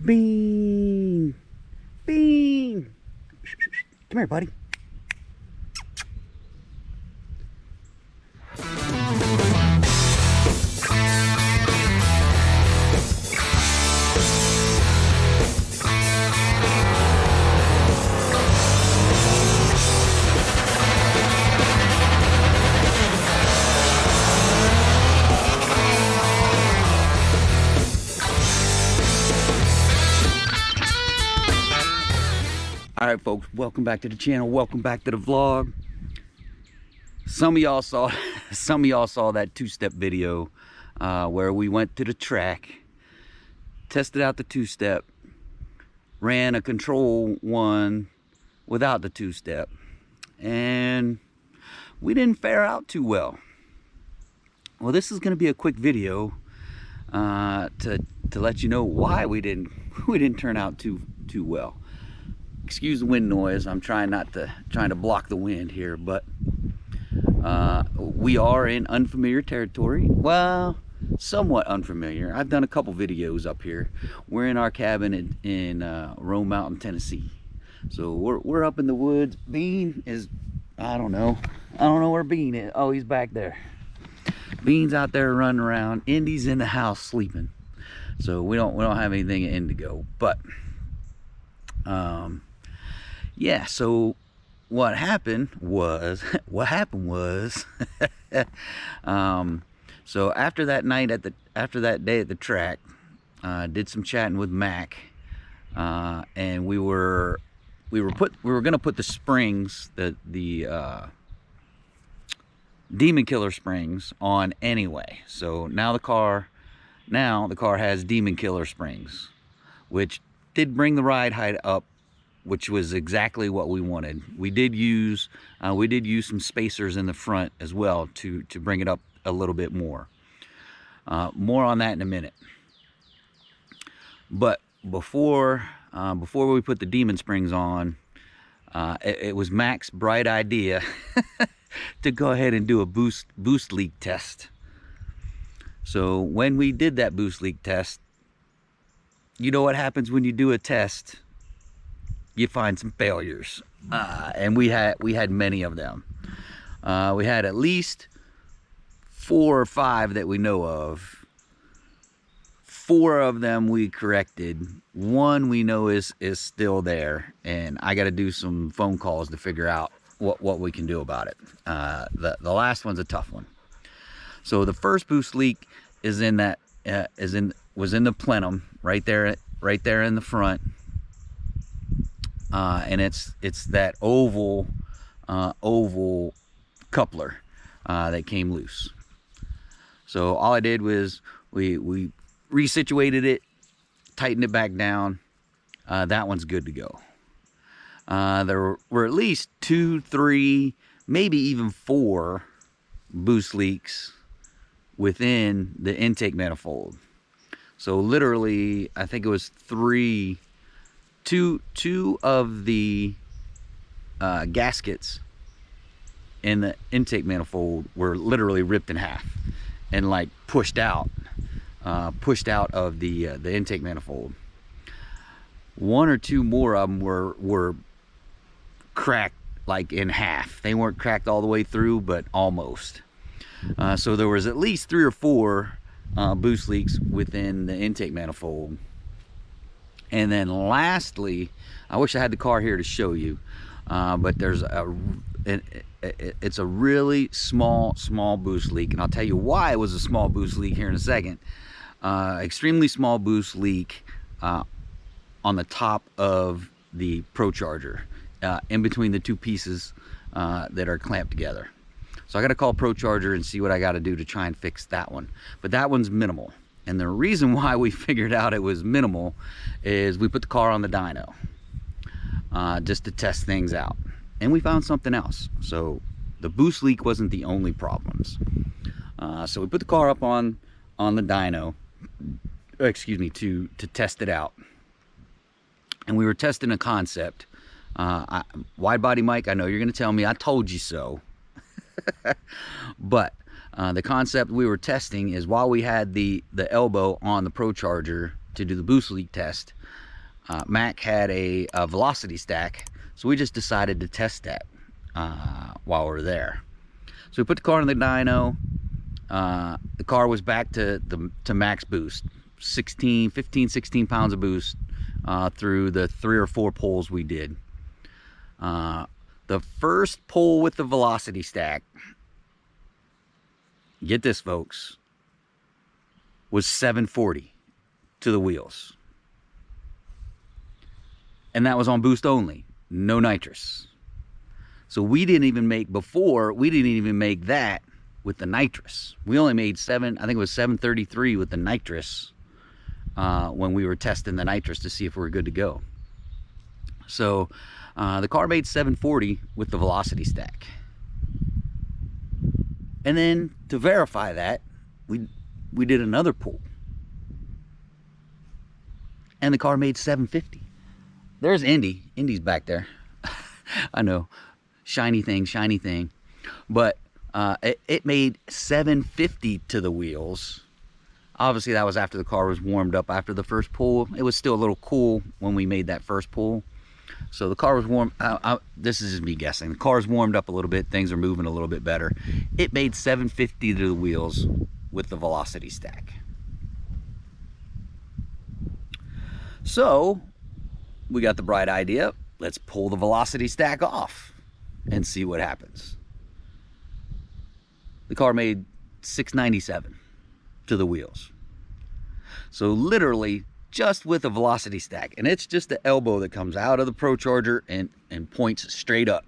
Bean! Bean! Come here, buddy. All right, folks, welcome back to the channel. Welcome back to the vlog. Some of y'all saw that two-step video where we went to the track, tested out the two-step, ran a control one without the two-step, and we didn't fare out too well. Well, this is going to be a quick video to let you know why we didn't turn out too well. Excuse the wind noise. I'm trying to block the wind here, but we are in unfamiliar territory. Well, somewhat unfamiliar. I've done a couple videos up here. We're in our cabin in Roan Mountain, Tennessee. So we're up in the woods. Bean is, I don't know where Bean is. Oh, he's back there. Bean's out there running around. Indy's in the house sleeping. So we don't have anything at Indigo, but yeah, so what happened was so after that night after that day at the track, did some chatting with Mac, and we were gonna put the springs, the Demon Killer springs on anyway. So now the car has Demon Killer springs, which did bring the ride height up, which was exactly what we wanted. We did use some spacers in the front as well to bring it up a little bit more. More on that in a minute. But before we put the Demon springs on, it was Mac's bright idea to go ahead and do a boost leak test. So when we did that boost leak test, you know what happens when you do a test? You find some failures, and we had many of them. We had at least 4 or 5 that we know of. 4 of them we corrected. 1 we know is still there, and I got to do some phone calls to figure out what we can do about it. The last one's a tough one. So the first boost leak is in that was in the plenum right there in the front. And it's that oval coupler that came loose. So all I did was we resituated it, tightened it back down. That one's good to go. There were at least 2, 3, maybe even 4 boost leaks within the intake manifold. So literally, I think it was 2 of the gaskets in the intake manifold were literally ripped in half and like pushed out of the intake manifold. 1 or 2 more of them were cracked like in half. They weren't cracked all the way through, but almost. So there was at least 3 or 4 boost leaks within the intake manifold. And then lastly, I wish I had the car here to show you, but there's it's a really small boost leak, and I'll tell you why it was a small boost leak here in a second. Extremely small boost leak on the top of the Procharger, in between the 2 pieces that are clamped together. So I got to call Procharger and see what I got to do to try and fix that one. But that one's minimal. And the reason why we figured out it was minimal is we put the car on the dyno just to test things out. And we found something else. So the boost leak wasn't the only problems. So we put the car up on the dyno, excuse me, to test it out. And we were testing a concept. Wide body Mike, I know you're going to tell me I told you so. But the concept we were testing is while we had the elbow on the Procharger to do the boost leak test. Mac had a velocity stack, so we just decided to test that while we were there. So we put the car in the dyno. The car was back to max boost, 15, 16 pounds of boost through the 3 or 4 pulls we did. The first pull with the velocity stack, get this folks, was 740 to the wheels. And that was on boost only, no nitrous. So we didn't even make that with the nitrous. We only made I think it was 733 with the nitrous when we were testing the nitrous to see if we were good to go. So the car made 740 with the velocity stack. And then to verify that, we did another pull. And the car made 750. There's Indy. Indy's back there. I know. Shiny thing. But it made 750 to the wheels. Obviously, that was after the car was warmed up after the first pull. It was still a little cool when we made that first pull. So the car was warm. This is just me guessing. The car's warmed up a little bit. Things are moving a little bit better. It made 750 to the wheels with the velocity stack. So we got the bright idea. Let's pull the velocity stack off and see what happens. The car made 697 to the wheels. So literally just with a velocity stack, and it's just the elbow that comes out of the Procharger and points straight up.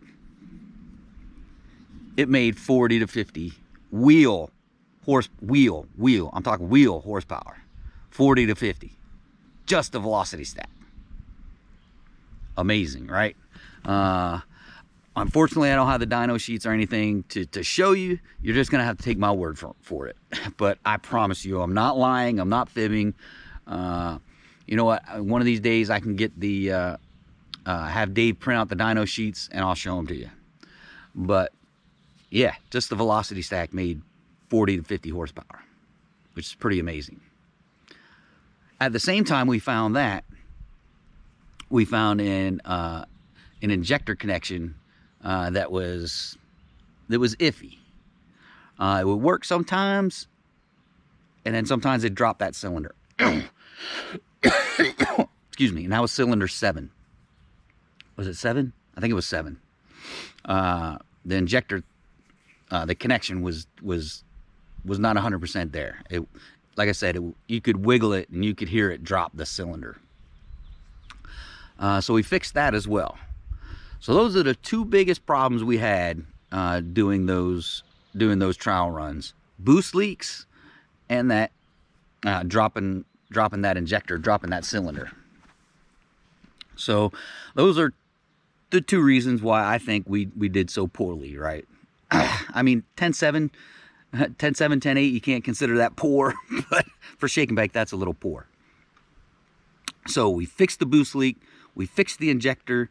It made 40 to 50 wheel I'm talking wheel horsepower. 40 to 50. Just the velocity stack. Amazing, right? Unfortunately, I don't have the dyno sheets or anything to show you. You're just gonna have to take my word for it. But I promise you, I'm not lying. I'm not fibbing. You know what? One of these days, I can get the have Dave print out the dyno sheets, and I'll show them to you. But yeah, just the velocity stack made 40 to 50 horsepower, which is pretty amazing. At the same time, we found an injector connection that was iffy. It would work sometimes, and then sometimes it'd drop that cylinder. Excuse me. And that was cylinder 7. Was it 7? I think it was 7. The injector, the connection was not 100% there. It, like I said, you could wiggle it and you could hear it drop the cylinder. So we fixed that as well. So those are the 2 biggest problems we had doing those trial runs: boost leaks and that dropping that injector, dropping that cylinder. So those are the 2 reasons why I think we did so poorly, right? I mean, 10.7, 10.8, you can't consider that poor, but for shake and bake, that's a little poor. So we fixed the boost leak, we fixed the injector,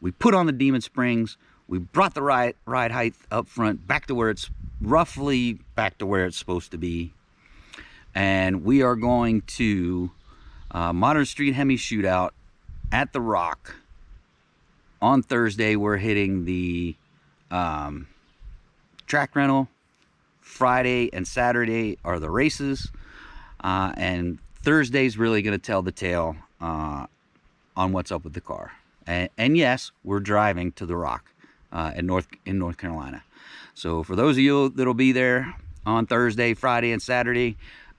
we put on the Demon springs, we brought the ride height up front back to where it's roughly back to where it's supposed to be. And we are going to Modern Street Hemi Shootout at the Rock on Thursday. We're hitting the track rental. Friday and Saturday are the races, and Thursday's really going to tell the tale on what's up with the car. And yes, we're driving to the Rock in North Carolina. So for those of you that'll be there on Thursday, Friday, and Saturday,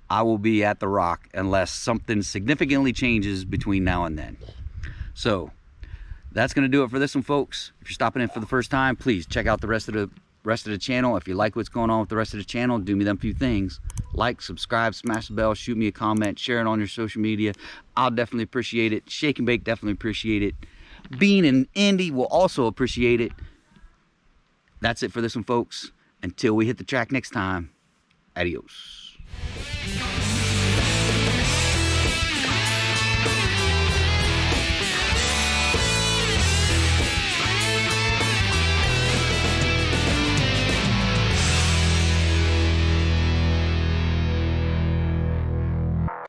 I will be at the Rock unless something significantly changes between now and then. So that's going to do it for this one, folks. If you're stopping in for the first time, please check out the rest of the channel. If you like what's going on with the rest of the channel, do me them few things: like, subscribe, smash the bell, shoot me a comment, share it on your social media. I'll definitely appreciate it. Shake and Bake definitely appreciate it. Bean and Andy will also appreciate it. That's it for this one, folks. Until we hit the track next time, adios.